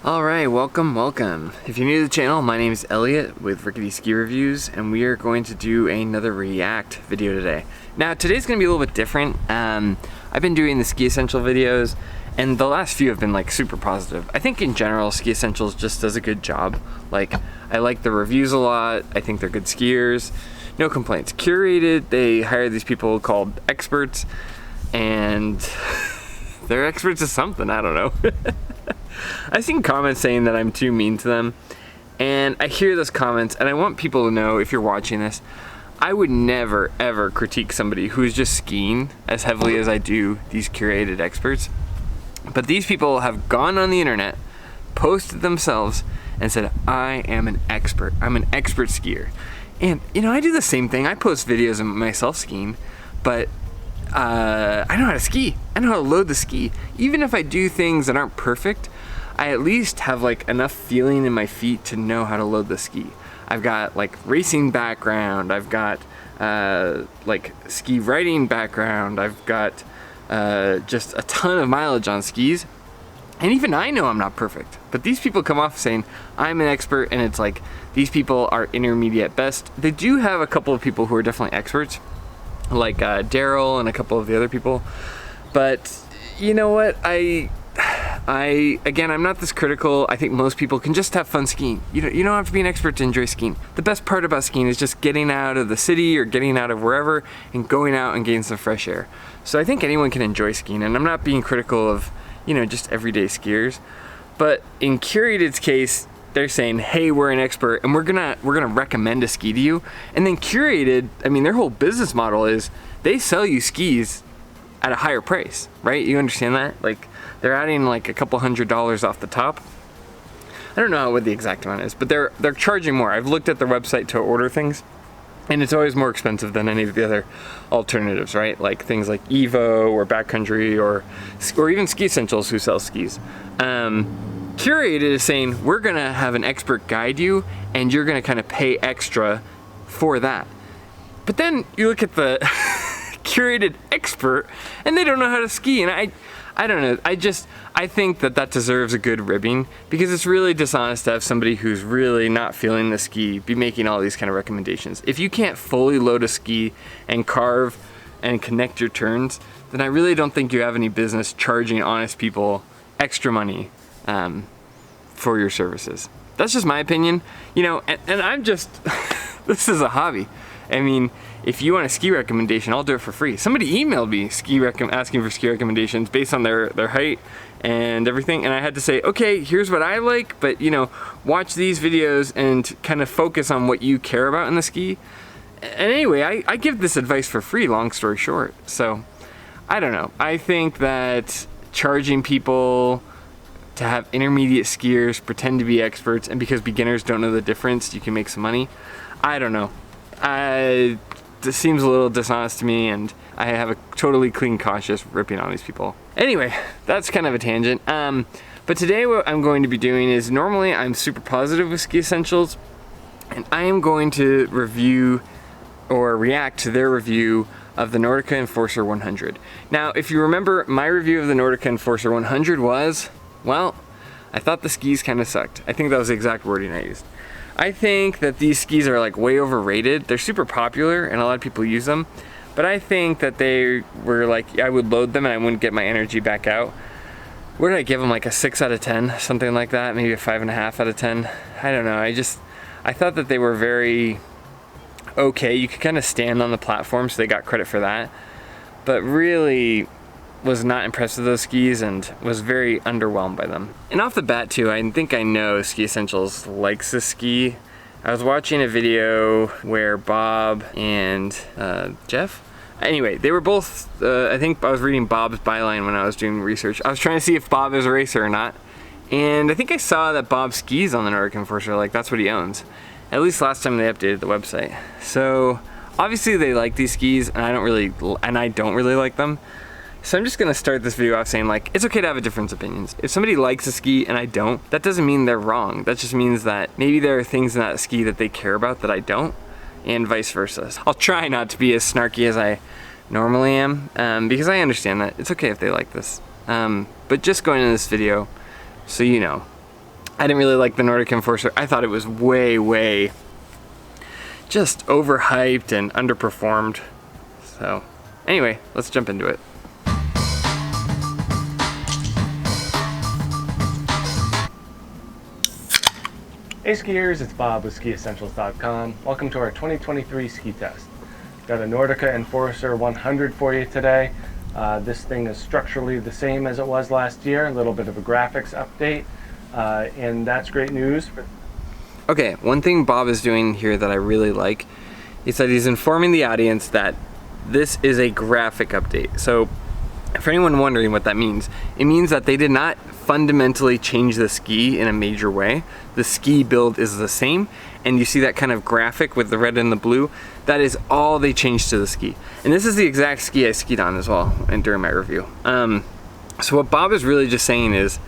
Alright, welcome. If you're new to the channel, my name is Elliott with Rickety Ski Reviews, and we are going to do another React video today. Now, today's going to be a little bit different. I've been doing the Ski Essential videos, and the last few have been like super positive. I think in general, Ski Essentials just does a good job. Like, I like the reviews a lot. I think they're good skiers. No complaints. Curated, they hire these people called experts, and they're experts at something, I don't know. I've seen comments saying that I'm too mean to them, and I hear those comments, and I want people to know, if you're watching this, I would never ever critique somebody who's just skiing as heavily as I do these curated experts. But these people have gone on the internet, posted themselves, and said, I am an expert. I'm an expert skier. And, you know, I do the same thing. I post videos of myself skiing, but I know how to ski. I know how to load the ski. Even if I do things that aren't perfect, I at least have like enough feeling in my feet to know how to load the ski. I've got like racing background. I've got like ski riding background. I've got just a ton of mileage on skis. And even I know I'm not perfect. But these people come off saying I'm an expert, and it's like these people are intermediate at best. They do have a couple of people who are definitely experts, like Daryl and a couple of the other people. But you know what, again, I'm not this critical. I think most people can just have fun skiing. You don't have to be an expert to enjoy skiing. The best part about skiing is just getting out of the city or getting out of wherever and going out and getting some fresh air. So I think anyone can enjoy skiing, and I'm not being critical of, just everyday skiers. But in Curated's case, they're saying, hey, we're an expert, and we're gonna recommend a ski to you. And then Curated, I mean, their whole business model is they sell you skis at a higher price, right? You understand that? Like, they're adding like a couple $100s off the top. I don't know what the exact amount is, but they're charging more. I've looked at their website to order things, and it's always more expensive than any of the other alternatives, right? Like things like Evo or Backcountry or even Ski Essentials, who sell skis. Curated is saying, we're gonna have an expert guide you, and you're gonna kind of pay extra for that. But then you look at the Curated expert, and they don't know how to ski, and I don't know. I think that deserves a good ribbing, because it's really dishonest to have somebody who's really not feeling the ski be making all these kind of recommendations. If you can't fully load a ski and carve and connect your turns, then I really don't think you have any business charging honest people extra money for your services. That's just my opinion, and I'm just, this is a hobby. I mean, if you want a ski recommendation, I'll do it for free. Somebody emailed me asking for ski recommendations based on their height and everything, and I had to say, okay, here's what I like, but watch these videos and kind of focus on what you care about in the ski. And anyway, I give this advice for free, long story short. So, I don't know. I think that charging people to have intermediate skiers pretend to be experts, and because beginners don't know the difference, you can make some money. I don't know. This seems a little dishonest to me, and I have a totally clean conscience ripping on these people. Anyway, that's kind of a tangent. But today what I'm going to be doing is, normally I'm super positive with Ski Essentials, and I am going to review or react to their review of the Nordica Enforcer 100. Now, if you remember, my review of the Nordica Enforcer 100 was, well, I thought the skis kind of sucked. I think that was the exact wording I used. I think that these skis are like way overrated. They're super popular and a lot of people use them, but I think that they were like, I would load them and I wouldn't get my energy back out. What did I give them, like a 6 out of 10, something like that, maybe a 5.5 out of 10. I don't know. I thought that they were very okay. You could kind of stand on the platform, so they got credit for that, but really was not impressed with those skis and was very underwhelmed by them. And off the bat too, I think I know Ski Essentials likes this ski. I was watching a video where Bob and Jeff, anyway, they were both, I think I was reading Bob's byline when I was doing research. I was trying to see if Bob is a racer or not, and I think I saw that Bob skis on the Nordica Enforcer, like that's what he owns. At least last time they updated the website. So obviously they like these skis, and I don't really like them. So I'm just gonna start this video off saying, like, it's okay to have different opinions. If somebody likes a ski and I don't, that doesn't mean they're wrong. That just means that maybe there are things in that ski that they care about that I don't, and vice versa. I'll try not to be as snarky as I normally am, because I understand that it's okay if they like this. But just going into this video, so you know, I didn't really like the Nordica Enforcer. I thought it was way just overhyped and underperformed. So anyway, let's jump into it. Hey skiers, it's Bob with SkiEssentials.com. Welcome to our 2023 ski test. Got a Nordica Enforcer 100 for you today. This thing is structurally the same as it was last year, a little bit of a graphics update, and that's great news. Okay, one thing Bob is doing here that I really like is that he's informing the audience that this is a graphic update. So for anyone wondering what that means, it means that they did not fundamentally change the ski in a major way. The ski build is the same, and you see that kind of graphic with the red and the blue. That is all they changed to the ski. And this is the exact ski I skied on as well and during my review. So what Bob is really just saying is,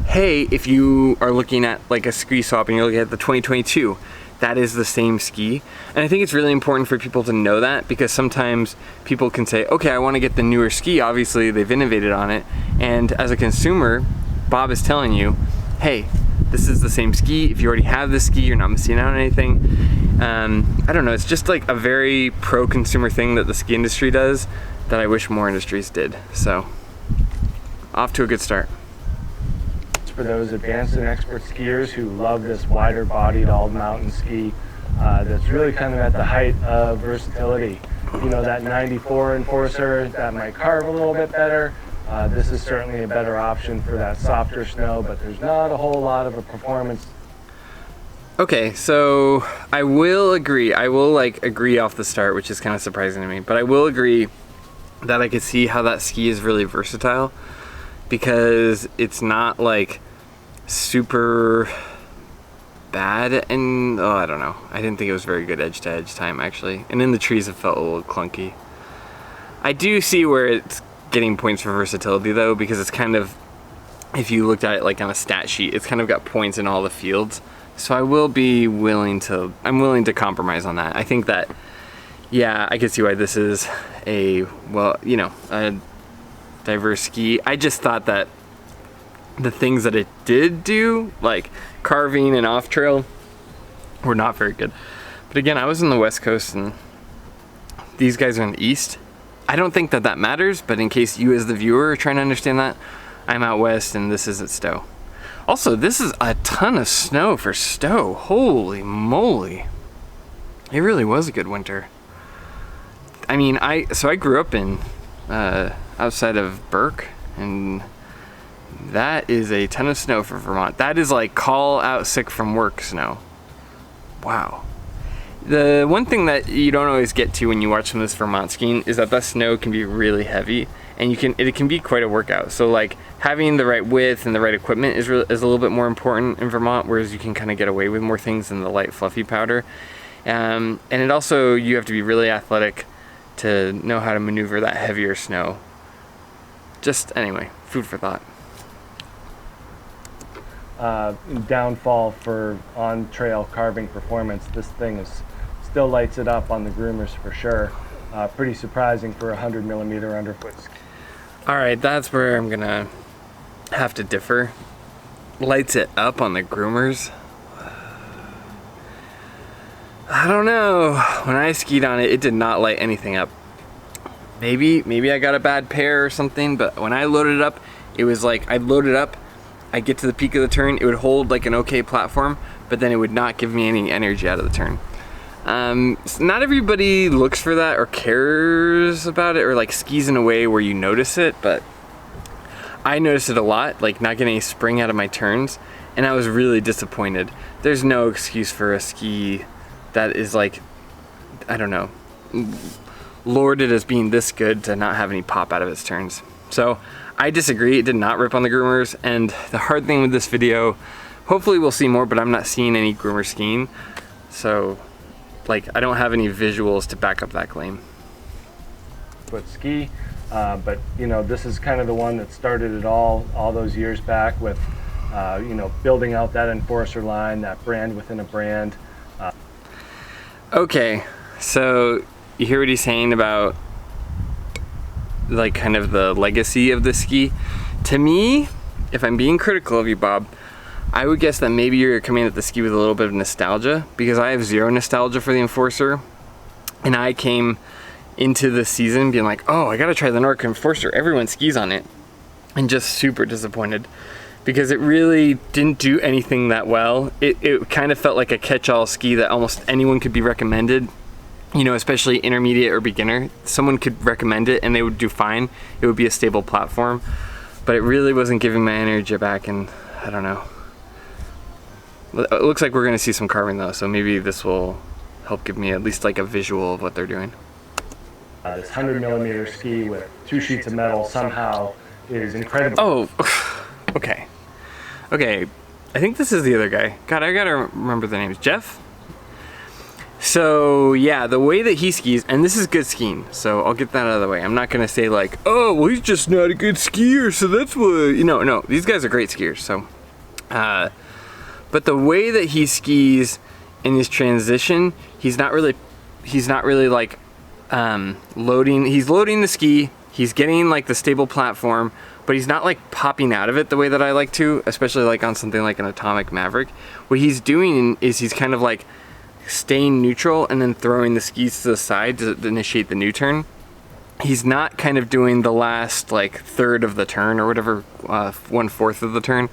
hey, if you are looking at like a ski swap and you're looking at the 2022, that is the same ski. And I think it's really important for people to know that, because sometimes people can say, okay, I want to get the newer ski. Obviously they've innovated on it. And as a consumer, Bob is telling you, hey, this is the same ski. If you already have this ski, you're not missing out on anything. I don't know, it's just like a very pro-consumer thing that the ski industry does that I wish more industries did. So, off to a good start. For those advanced and expert skiers who love this wider bodied all mountain ski that's really kind of at the height of versatility. You know, that 94 Enforcer that might carve a little bit better. This is certainly a better option for that softer snow, but there's not a whole lot of a performance. Okay, so I will agree. I will agree off the start, which is kind of surprising to me, but I will agree that I could see how that ski is really versatile, because it's not like super bad, and I don't know. I didn't think it was very good edge to edge time actually, and in the trees it felt a little clunky. I do see where it's getting points for versatility though, because it's kind of, if you looked at it like on a stat sheet, it's kind of got points in all the fields. So I'm willing to compromise on that. I think that, yeah, I can see why this is a diverse ski. I just thought that the things that it did do, like carving and off trail, were not very good. But again, I was in the West Coast and these guys are in the East. I don't think that matters, but in case you as the viewer are trying to understand that, I'm out West and this is at Stowe. Also, this is a ton of snow for Stowe. Holy moly. It really was a good winter. I mean, I grew up in outside of Burke, and that is a ton of snow for Vermont. That is like call out sick from work snow. Wow. The one thing that you don't always get to when you watch some of this Vermont skiing is that snow can be really heavy, and it can be quite a workout. So like having the right width and the right equipment is a little bit more important in Vermont, whereas you can kind of get away with more things than the light fluffy powder. And it also, you have to be really athletic to know how to maneuver that heavier snow. Just anyway, food for thought. Downfall for on-trail carving performance. This thing still lights it up on the groomers for sure. Pretty surprising for a 100mm underfoot ski. All right, that's where I'm gonna have to differ. Lights it up on the groomers. I don't know. When I skied on it, it did not light anything up. Maybe I got a bad pair or something, but when I loaded it up, it was like I'd load it up, I'd get to the peak of the turn, it would hold like an okay platform, but then it would not give me any energy out of the turn. So not everybody looks for that or cares about it or like skis in a way where you notice it, but I noticed it a lot, like not getting any spring out of my turns, and I was really disappointed. There's no excuse for a ski that is like, I don't know, lauded as being this good to not have any pop out of its turns. So I disagree. It did not rip on the groomers, and the hard thing with this video, hopefully we'll see more, but I'm not seeing any groomer skiing, so like I don't have any visuals to back up that claim. Foot ski, but you know, this is kind of the one that started it all those years back with you know, building out that Enforcer line, that brand within a brand. Okay, so you hear what he's saying about like kind of the legacy of the ski. To me, if I'm being critical of you, Bob, I would guess that maybe you're coming at the ski with a little bit of nostalgia, because I have zero nostalgia for the Enforcer. And I came into the season being like, oh, I gotta try the Nordica Enforcer. Everyone skis on it. And just super disappointed, because it really didn't do anything that well. It kind of felt like a catch-all ski that almost anyone could be recommended, you know, especially intermediate or beginner. Someone could recommend it and they would do fine. It would be a stable platform, but it really wasn't giving my energy back, and I don't know. It looks like we're gonna see some carving though, so maybe this will help give me at least like a visual of what they're doing. This 100mm ski with 2 sheets of metal somehow is incredible. Oh, okay. Okay, I think this is the other guy. God, I gotta remember the names. Jeff? So, yeah, the way that he skis, and this is good skiing, so I'll get that out of the way. I'm not gonna say like, oh, well, he's just not a good skier, so that's what, you know, no, these guys are great skiers, so. But the way that he skis in his transition, he's not really like loading. He's loading the ski. He's getting like the stable platform, but he's not like popping out of it the way that I like to, especially like on something like an Atomic Maverick. What he's doing is he's kind of like staying neutral and then throwing the skis to the side to initiate the new turn. He's not kind of doing the last like third of the turn or whatever, 1/4 of the turn.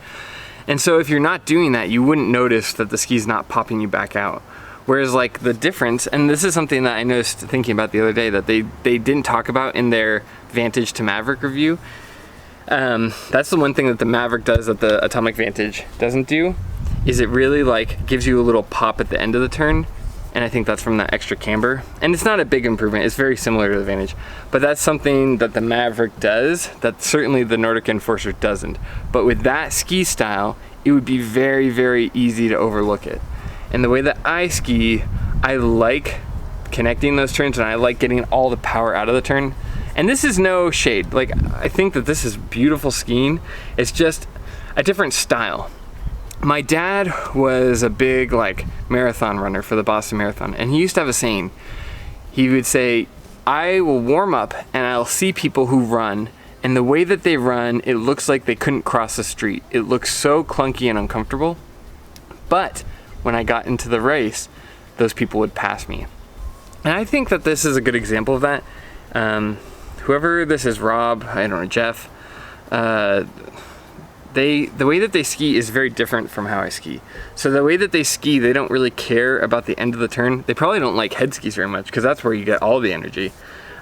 And so if you're not doing that, you wouldn't notice that the ski's not popping you back out. Whereas like the difference, and this is something that I noticed thinking about the other day that they didn't talk about in their Vantage to Maverick review. That's the one thing that the Maverick does that the Atomic Vantage doesn't do, is it really like gives you a little pop at the end of the turn. And I think that's from that extra camber. And it's not a big improvement, it's very similar to the Vantage. But that's something that the Maverick does that certainly the Nordica Enforcer doesn't. But with that ski style, it would be very, very easy to overlook it. And the way that I ski, I like connecting those turns and I like getting all the power out of the turn. And this is no shade. Like, I think that this is beautiful skiing. It's just a different style. My dad was a big like marathon runner for the Boston Marathon, and he used to have a saying. He would say, I will warm up and I'll see people who run, and the way that they run, it looks like they couldn't cross the street. It looks so clunky and uncomfortable. But when I got into the race, those people would pass me. And I think that this is a good example of that. Whoever this is, Rob, I don't know, Jeff, the way that they ski is very different from how I ski. So the way that they ski, they don't really care about the end of the turn. They probably don't like head skis very much because that's where you get all the energy.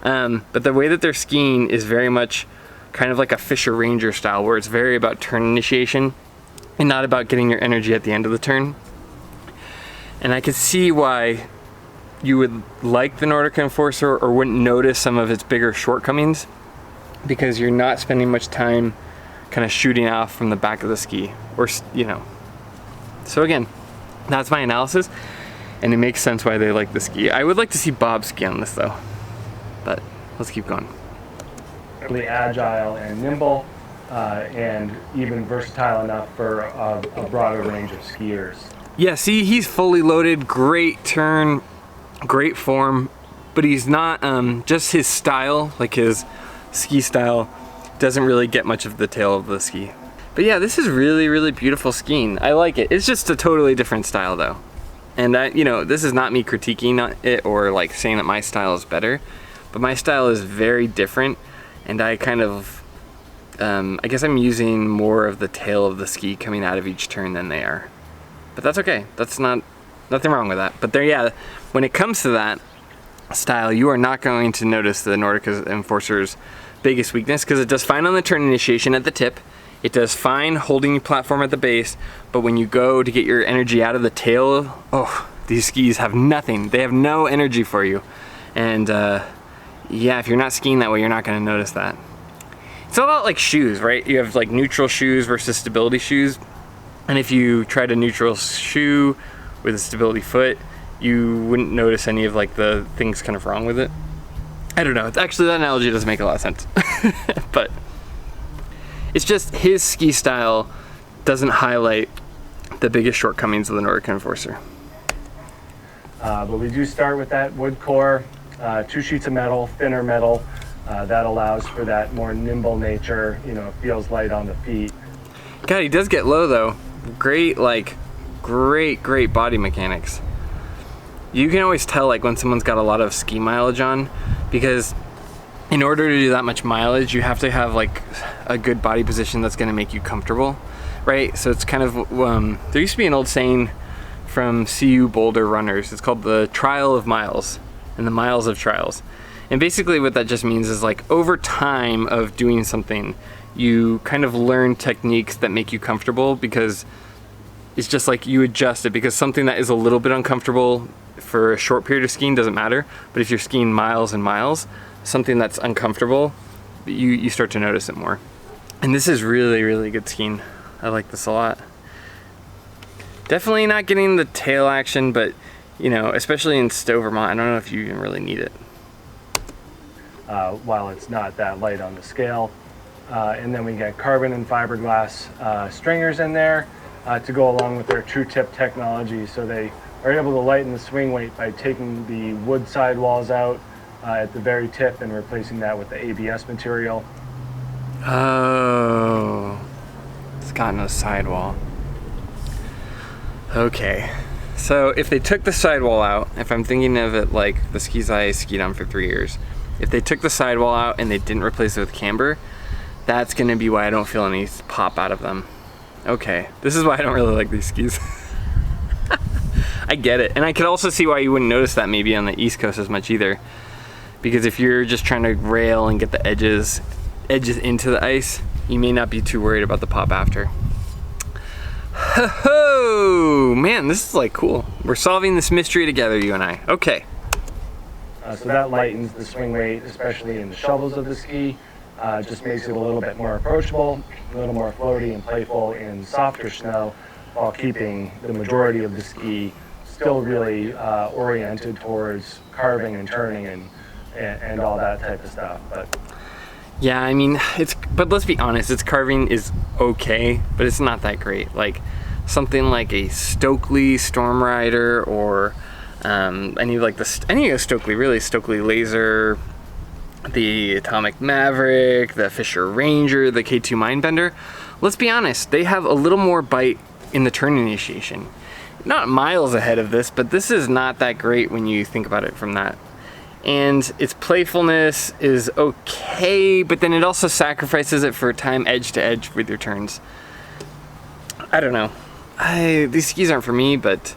But the way that they're skiing is very much kind of like a Fisher Ranger style, where it's very about turn initiation and not about getting your energy at the end of the turn. And I could see why you would like the Nordica Enforcer or wouldn't notice some of its bigger shortcomings, because you're not spending much time kind of shooting off from the back of the ski, or, you know. So again, that's my analysis, and it makes sense why they like the ski. I would like to see Bob ski on this though, but let's keep going. Really agile and nimble, and even versatile enough for a broader range of skiers. Yeah, see, he's fully loaded, great turn, great form, but he's not, just his style, like his ski style, doesn't really get much of the tail of the ski. But yeah, this is really, really beautiful skiing. I like it. It's just a totally different style though. And that, you know, this is not me critiquing it or like saying that my style is better, but my style is very different, and I kind of, I guess I'm using more of the tail of the ski coming out of each turn than they are. But that's okay. That's nothing wrong with that. But there, yeah, when it comes to that style, you are not going to notice the Nordica Enforcer's biggest weakness, because it does fine on the turn initiation at the tip. It does fine holding your platform at the base, but when you go to get your energy out of the tail, oh, these skis have nothing. They have no energy for you. And yeah, if you're not skiing that way, you're not going to notice that. It's all about like shoes, right? You have like neutral shoes versus stability shoes. And if you tried a neutral shoe with a stability foot, you wouldn't notice any of like the things kind of wrong with it. I don't know. It's actually, that analogy doesn't make a lot of sense. But it's just his ski style doesn't highlight the biggest shortcomings of the Nordica Enforcer. But we do start with that wood core, 2 sheets of metal, thinner metal. That allows for that more nimble nature. You know, it feels light on the feet. God, he does get low though. great body mechanics. You can always tell like when someone's got a lot of ski mileage on, because in order to do that much mileage, you have to have like a good body position that's going to make you comfortable, right? So it's kind of, there used to be an old saying from CU Boulder runners. It's called the trial of miles and the miles of trials. And basically what that just means is like over time of doing something, you kind of learn techniques that make you comfortable, because it's just like you adjust it, because something that is a little bit uncomfortable for a short period of skiing doesn't matter. But if you're skiing miles and miles, something that's uncomfortable, you start to notice it more. And this is really, really good skiing. I like this a lot. Definitely not getting the tail action, but you know, especially in Stowe, Vermont, I don't know if you even really need it. While it's not that light on the scale. And then we get carbon and fiberglass stringers in there to go along with their true tip technology. So they are able to lighten the swing weight by taking the wood sidewalls out at the very tip and replacing that with the ABS material. Oh, it's got no sidewall. Okay, so if they took the sidewall out, if I'm thinking of it like the skis I skied on for 3 years, if they took the sidewall out and they didn't replace it with camber, that's gonna be why I don't feel any pop out of them. Okay, this is why I don't really like these skis. I get it, and I could also see why you wouldn't notice that maybe on the East Coast as much either. Because if you're just trying to rail and get the edges into the ice, you may not be too worried about the pop after. Ho-ho! Man, this is like cool. We're solving this mystery together, you and I. Okay. So that lightens the swing weight, especially in the shovels of the ski. Just makes it a little bit more approachable, a little more floaty and playful in softer snow, while keeping the majority of the ski still really oriented towards carving and turning and all that type of stuff. But yeah, I mean, but let's be honest, its carving is okay, but it's not that great. Like something like a Stokely Storm Rider, or any of Stokely, really, Stokely Laser, the Atomic Maverick, the Fisher Ranger, the K2 Mindbender. Let's be honest, they have a little more bite in the turn initiation. Not miles ahead of this, but this is not that great when you think about it from that. And its playfulness is okay, but then it also sacrifices it for time edge to edge with your turns. I don't know. These skis aren't for me, but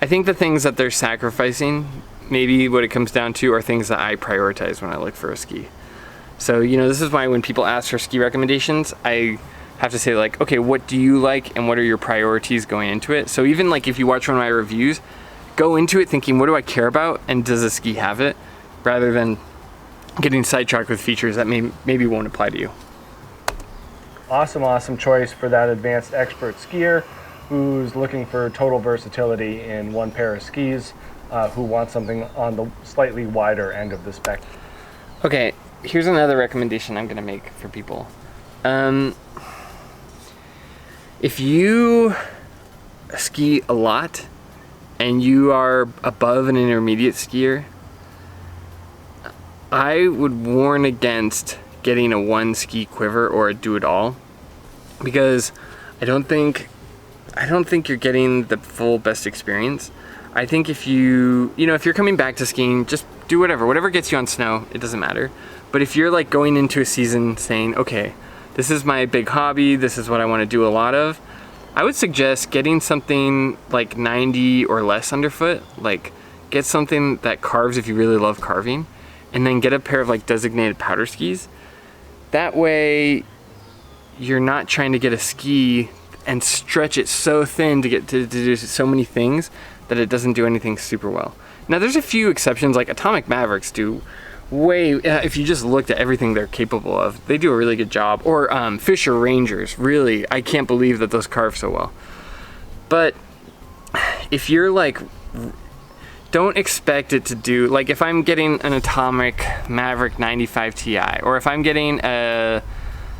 I think the things that they're sacrificing, maybe what it comes down to, are things that I prioritize when I look for a ski. So, you know, this is why when people ask for ski recommendations, I have to say like, okay, what do you like and what are your priorities going into it? So even like if you watch one of my reviews, go into it thinking, what do I care about and does the ski have it? Rather than getting sidetracked with features that maybe won't apply to you. awesome choice for that advanced expert skier who's looking for total versatility in one pair of skis, who wants something on the slightly wider end of the spectrum. Okay, here's another recommendation I'm gonna make for people. If you ski a lot and you are above an intermediate skier, I would warn against getting a one ski quiver or a do it all, because I don't think you're getting the full best experience. I think if if you're coming back to skiing, just do whatever gets you on snow, it doesn't matter. But if you're like going into a season saying, okay, this is my big hobby, this is what I want to do a lot of, I would suggest getting something like 90 or less underfoot. Like get something that carves if you really love carving, and then get a pair of like designated powder skis. That way you're not trying to get a ski and stretch it so thin to get to do so many things that it doesn't do anything super well. Now there's a few exceptions, like Atomic Mavericks do if you just looked at everything they're capable of, they do a really good job. Or Fisher Rangers, really, I can't believe that those carve so well. But if you're like, don't expect it to do, like if I'm getting an Atomic Maverick 95 Ti, or if I'm getting a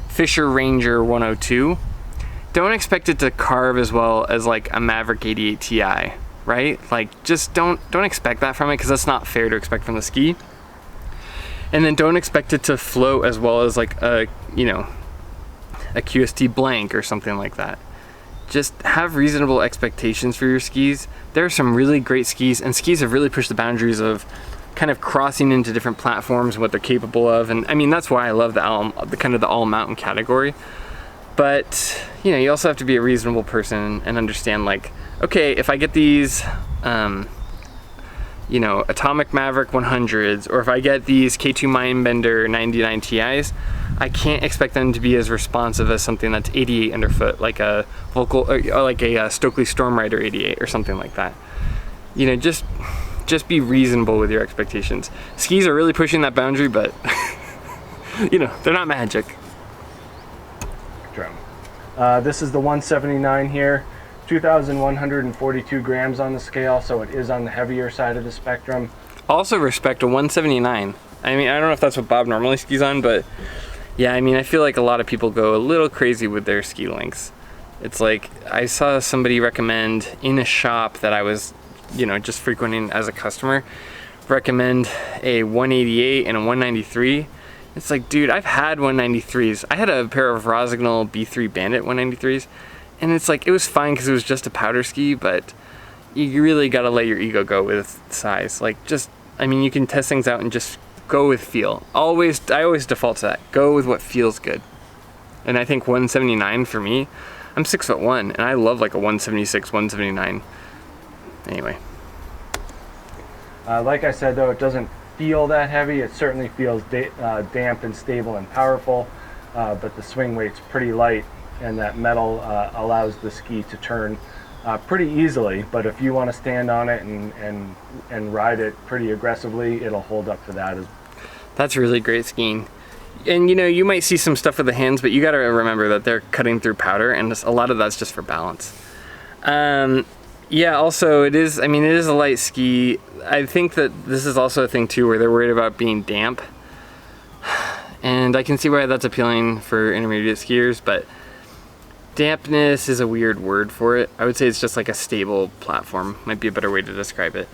Fisher Ranger 102, don't expect it to carve as well as like a Maverick 88 Ti, right? Like just don't expect that from it, because that's not fair to expect from the ski. And then don't expect it to float as well as like a a QST blank or something like that. Just have reasonable expectations for your skis. There are some really great skis, and skis have really pushed the boundaries of kind of crossing into different platforms and what they're capable of. And I mean, that's why I love the kind of the all mountain category. But you know, you also have to be a reasonable person and understand, like, okay, if I get these you know, Atomic Maverick 100s, or if I get these K2 Mindbender 99 Ti's, I can't expect them to be as responsive as something that's 88 underfoot, like a or like a Stokely Stormrider 88 or something like that. You know, just be reasonable with your expectations. Skis are really pushing that boundary, but you know, they're not magic. Drum. This is the 179 here. 2,142 grams on the scale, so it is on the heavier side of the spectrum. Also respect a 179. I mean, I don't know if that's what Bob normally skis on, but yeah, I mean, I feel like a lot of people go a little crazy with their ski lengths. It's like, I saw somebody recommend in a shop that I was, you know, just frequenting as a customer, recommend a 188 and a 193. It's like, dude, I've had 193s. I had a pair of Rossignol B3 Bandit 193s. And it's like, it was fine because it was just a powder ski, but you really got to let your ego go with size. Like, just, I mean, you can test things out and just go with feel. I always default to that. Go with what feels good. And I think 179 for me, I'm 6'1", and I love like a 176, 179. Anyway. Like I said, though, it doesn't feel that heavy. It certainly feels damp and stable and powerful, but the swing weight's pretty light. And that metal allows the ski to turn pretty easily, but if you want to stand on it and ride it pretty aggressively, it'll hold up to that. That's really great skiing. And you know, you might see some stuff with the hands, but you got to remember that they're cutting through powder, and a lot of that's just for balance. Yeah, also it is, I mean, it is a light ski. I think that this is also a thing too where they're worried about being damp. And I can see why that's appealing for intermediate skiers, but dampness is a weird word for it. I would say it's just like a stable platform, might be a better way to describe it.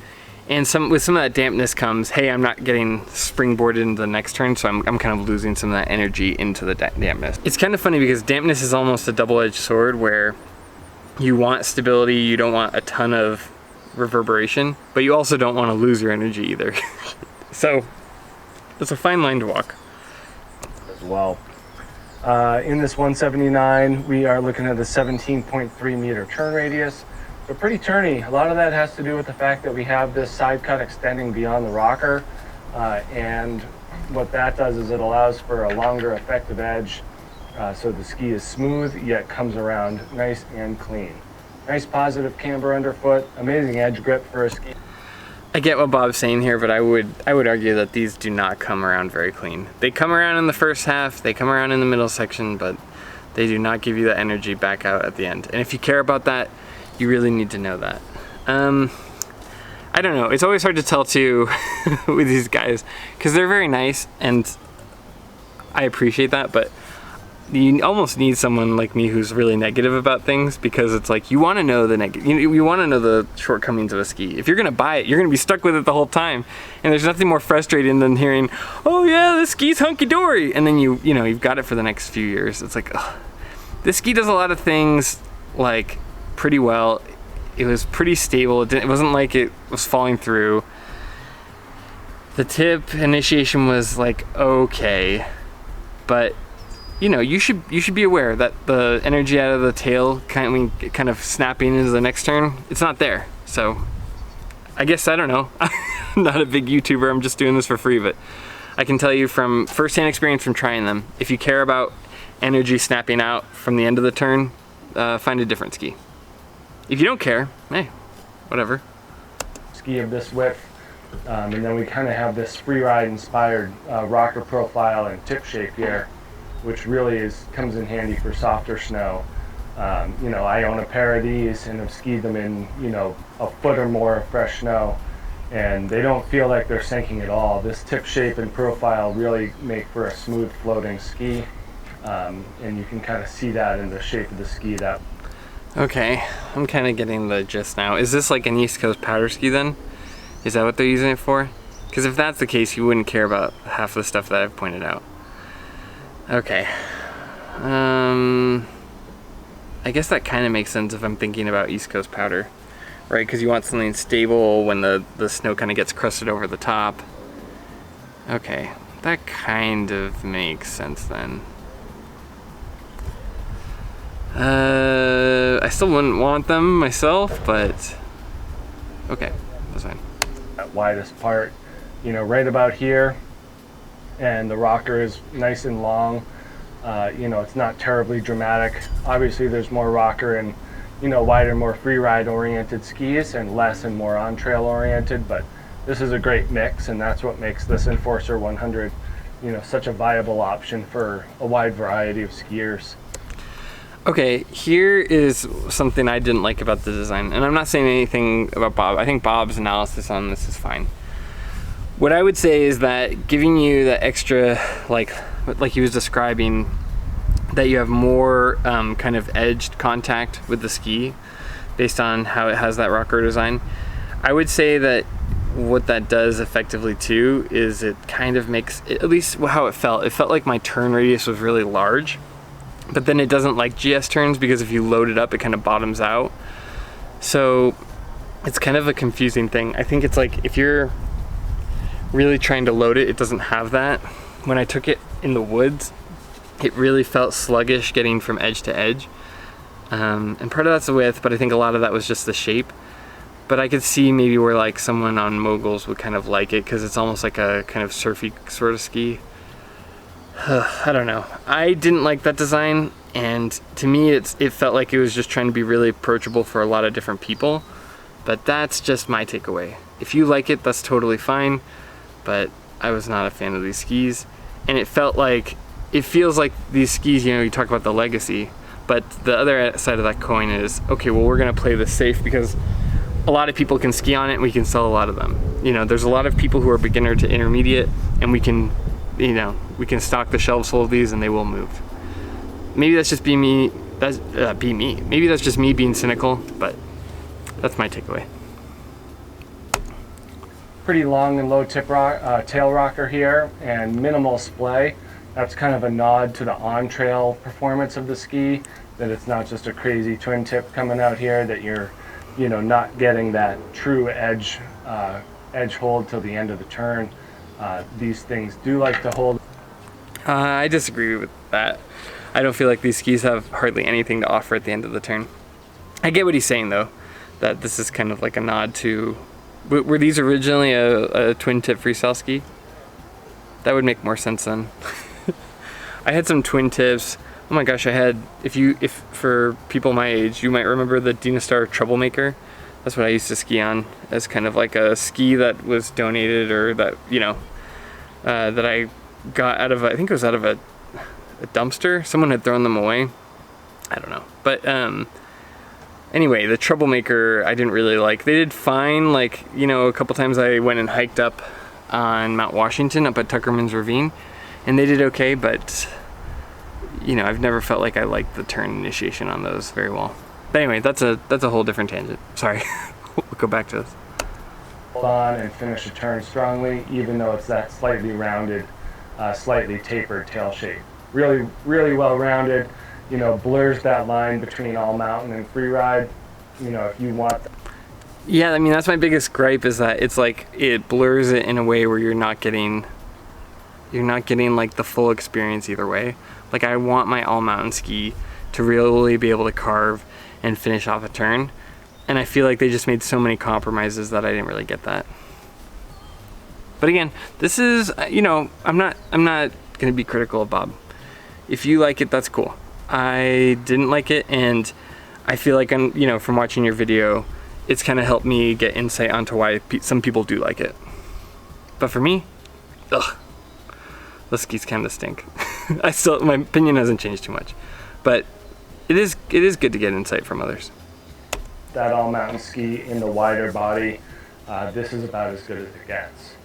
And with some of that dampness comes, hey, I'm not getting springboarded into the next turn, so I'm kind of losing some of that energy into the dampness. It's kind of funny because dampness is almost a double-edged sword where you want stability, you don't want a ton of reverberation, but you also don't want to lose your energy either. So it's a fine line to walk. As well. In this 179, we are looking at a 17.3 meter turn radius. So pretty turny. A lot of that has to do with the fact that we have this side cut extending beyond the rocker. And what that does is it allows for a longer effective edge. So the ski is smooth, yet comes around nice and clean. Nice positive camber underfoot, amazing edge grip for a ski. I get what Bob's saying here, but I would argue that these do not come around very clean. They come around in the first half, they come around in the middle section, but they do not give you the energy back out at the end. And if you care about that, you really need to know that. I don't know, it's always hard to tell too with these guys, because they're very nice, and I appreciate that, but you almost need someone like me who's really negative about things, because it's like, you want to know the you want to know the shortcomings of a ski. If you're gonna buy it, you're gonna be stuck with it the whole time, and there's nothing more frustrating than hearing, oh yeah, this ski's hunky-dory, and then you know you've got it for the next few years. It's like, ugh. This ski does a lot of things like pretty well. It was pretty stable. It wasn't like it was falling through. The tip initiation was like okay, but you know, you should be aware that the energy out of the tail kind of snapping into the next turn, it's not there. So I guess, I don't know, I'm not a big YouTuber, I'm just doing this for free, but I can tell you from first-hand experience from trying them, if you care about energy snapping out from the end of the turn, find a different ski. If you don't care, hey, whatever. Ski of this width, and then we kind of have this free ride inspired rocker profile and tip shape here, which really comes in handy for softer snow. You know, I own a pair of these and have skied them in, you know, a foot or more of fresh snow, and they don't feel like they're sinking at all. This tip shape and profile really make for a smooth floating ski, and you can kind of see that in the shape of the ski. Okay, I'm kind of getting the gist now. Is this like an East Coast powder ski then? Is that what they're using it for? Because if that's the case, you wouldn't care about half the stuff that I've pointed out. Okay, I guess that kind of makes sense if I'm thinking about East Coast powder, right? Because you want something stable when the snow kind of gets crusted over the top. Okay, that kind of makes sense then. I still wouldn't want them myself, but okay, that's fine. That widest part, you know, right about here, and the rocker is nice and long. You know, it's not terribly dramatic. Obviously, there's more rocker and, you know, wider, more free ride oriented skis, and less and more on trail oriented. But this is a great mix, and that's what makes this Enforcer 100, you know, such a viable option for a wide variety of skiers. Okay, here is something I didn't like about the design, and I'm not saying anything about Bob. I think Bob's analysis on this is fine. What I would say is that giving you that extra, like he was describing, that you have more kind of edged contact with the ski based on how it has that rocker design. I would say that what that does effectively too is it kind of makes, at least how it felt like my turn radius was really large. But then it doesn't like GS turns, because if you load it up, it kind of bottoms out. So it's kind of a confusing thing. I think it's like if you're really trying to load it, it doesn't have that. When I took it in the woods, it really felt sluggish getting from edge to edge. And part of that's the width, but I think a lot of that was just the shape. But I could see maybe where like someone on moguls would kind of like it, because it's almost like a kind of surfy sort of ski. I don't know. I didn't like that design, and to me it felt like it was just trying to be really approachable for a lot of different people, but that's just my takeaway. If you like it, that's totally fine, but I was not a fan of these skis, and it feels like these skis, you know, you talk about the legacy, but the other side of that coin is, okay, well, we're gonna play this safe because a lot of people can ski on it and we can sell a lot of them. You know, there's a lot of people who are beginner to intermediate, and we can, you know, we can stock the shelves full of these and they will move. Maybe that's just me. Maybe that's just me being cynical, but that's my takeaway. Pretty long and low tail rocker here, and minimal splay. That's kind of a nod to the on-trail performance of the ski, that it's not just a crazy twin tip coming out here, that you're, you know, not getting that true edge hold till the end of the turn. These things do like to hold. I disagree with that. I don't feel like these skis have hardly anything to offer at the end of the turn. I get what he's saying though, that this is kind of like a nod to, were these originally a twin tip freestyle ski? That would make more sense then. I had some twin tips. Oh my gosh, I had, if for people my age, you might remember the Dynastar Troublemaker. That's what I used to ski on, as kind of like a ski that was donated, or that, you know, that I got out of, I think it was out of a dumpster. Someone had thrown them away. I don't know. But anyway, the Troublemaker I didn't really like. They did fine, like, you know, a couple times I went and hiked up on Mount Washington, up at Tuckerman's Ravine, and they did okay, but, you know, I've never felt like I liked the turn initiation on those very well. But anyway, that's a whole different tangent. Sorry. We'll go back to this. Hold on and finish a turn strongly, even though it's that slightly rounded, slightly tapered tail shape. Really, really well rounded, you know, blurs that line between all mountain and free ride, you know, if you want. Yeah, I mean, that's my biggest gripe, is that it's like, it blurs it in a way where you're not getting like the full experience either way. Like, I want my all mountain ski to really be able to carve and finish off a turn, and I feel like they just made so many compromises that I didn't really get that. But again, this is, you know, I'm not gonna be critical of Bob. If you like it, that's cool. I didn't like it, and I feel like, I'm, you know, from watching your video, it's kind of helped me get insight onto why some people do like it. But for me, ugh, the skis kind of stink. My opinion hasn't changed too much, but it is good to get insight from others. That all mountain ski in the wider body, this is about as good as it gets.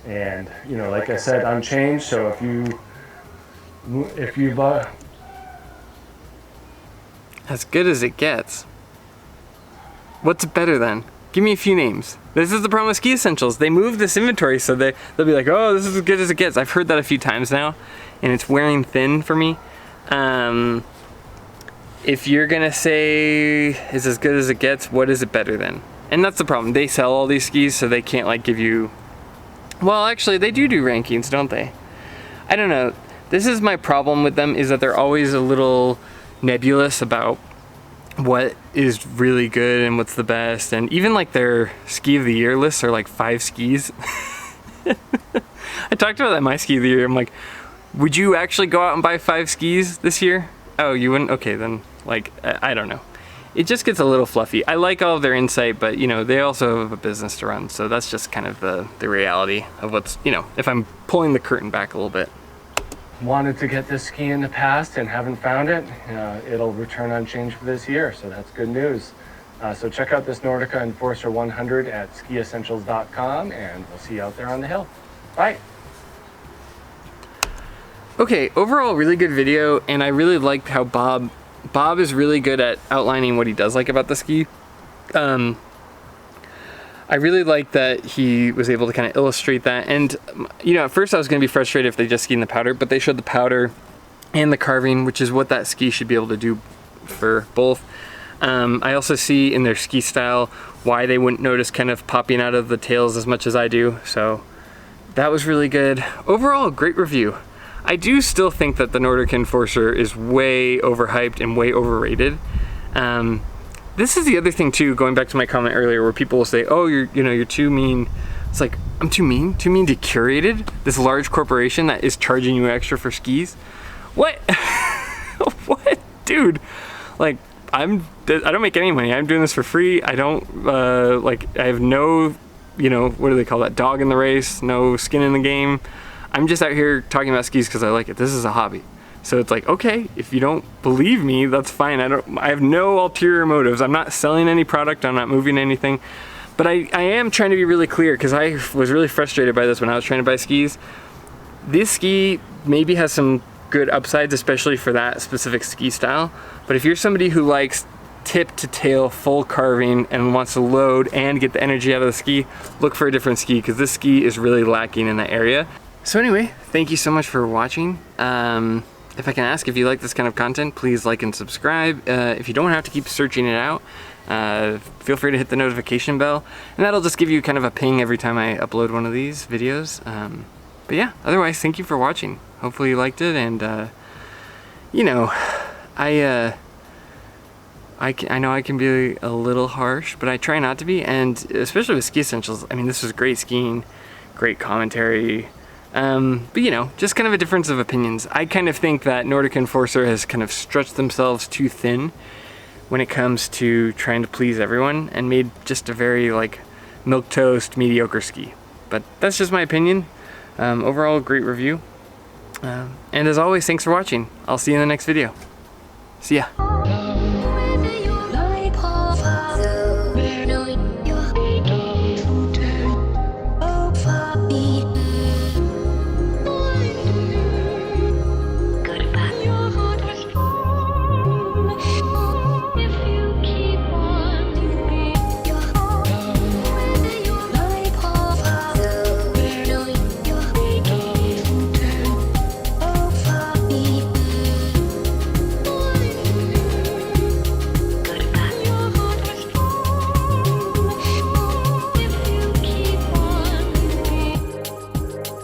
And, you know, like I said, unchanged. So if you've as good as it gets. What's better then? Give me a few names. This is the problem with Ski Essentials. They move this inventory, so they'll be like, oh, this is as good as it gets. I've heard that a few times now, and it's wearing thin for me. If you're gonna say is as good as it gets, what is it better than? And that's the problem. They sell all these skis, so they can't like give you, well, actually they do rankings, don't they? I don't know. This is my problem with them, is that they're always a little nebulous about what is really good and what's the best. And even like their ski of the year lists are like 5 skis. I talked about that in my ski of the year. I'm like, would you actually go out and buy 5 skis this year? Oh, you wouldn't? Okay, then like, I don't know. It just gets a little fluffy. I like all of their insight, but you know, they also have a business to run. So that's just kind of the reality of what's, you know, if I'm pulling the curtain back a little bit. Wanted to get this ski in the past and haven't found it. It'll return unchanged for this year, so that's good news. So check out this Nordica Enforcer 100 at skiessentials.com, and we'll see you out there on the hill. Bye. Okay, overall really good video, and I really liked how Bob is really good at outlining what he does like about the ski. I really like that he was able to kind of illustrate that. And you know, at first I was going to be frustrated if they just skied in the powder, but they showed the powder and the carving, which is what that ski should be able to do for both. I also see in their ski style why they wouldn't notice kind of popping out of the tails as much as I do. So that was really good. Overall, great review. I do still think that the Nordica Enforcer is way overhyped and way overrated. This is the other thing too, going back to my comment earlier, where people will say, oh, you're too mean. It's like, I'm too mean to Curated, this large corporation that is charging you extra for skis. What? What? Dude, like, I don't make any money. I'm doing this for free. I don't, I have no, you know, what do they call that? Dog in the race, no skin in the game. I'm just out here talking about skis because I like it. This is a hobby. So it's like, okay, if you don't believe me, that's fine. I have no ulterior motives. I'm not selling any product. I'm not moving anything. But I am trying to be really clear, because I was really frustrated by this when I was trying to buy skis. This ski maybe has some good upsides, especially for that specific ski style. But if you're somebody who likes tip to tail full carving and wants to load and get the energy out of the ski, look for a different ski, because this ski is really lacking in that area. So anyway, thank you so much for watching. If I can ask, if you like this kind of content, please like and subscribe. If you don't have to keep searching it out, feel free to hit the notification bell, and that'll just give you kind of a ping every time I upload one of these videos. But yeah, otherwise, thank you for watching. Hopefully you liked it, and you know, I know I can be a little harsh, but I try not to be, and especially with Ski Essentials, I mean, this was great skiing, great commentary. But you know, just kind of a difference of opinions. I kind of think that Nordica Enforcer has kind of stretched themselves too thin when it comes to trying to please everyone, and made just a very like milquetoast mediocre ski. But that's just my opinion. Overall, great review. And as always, thanks for watching. I'll see you in the next video. See ya.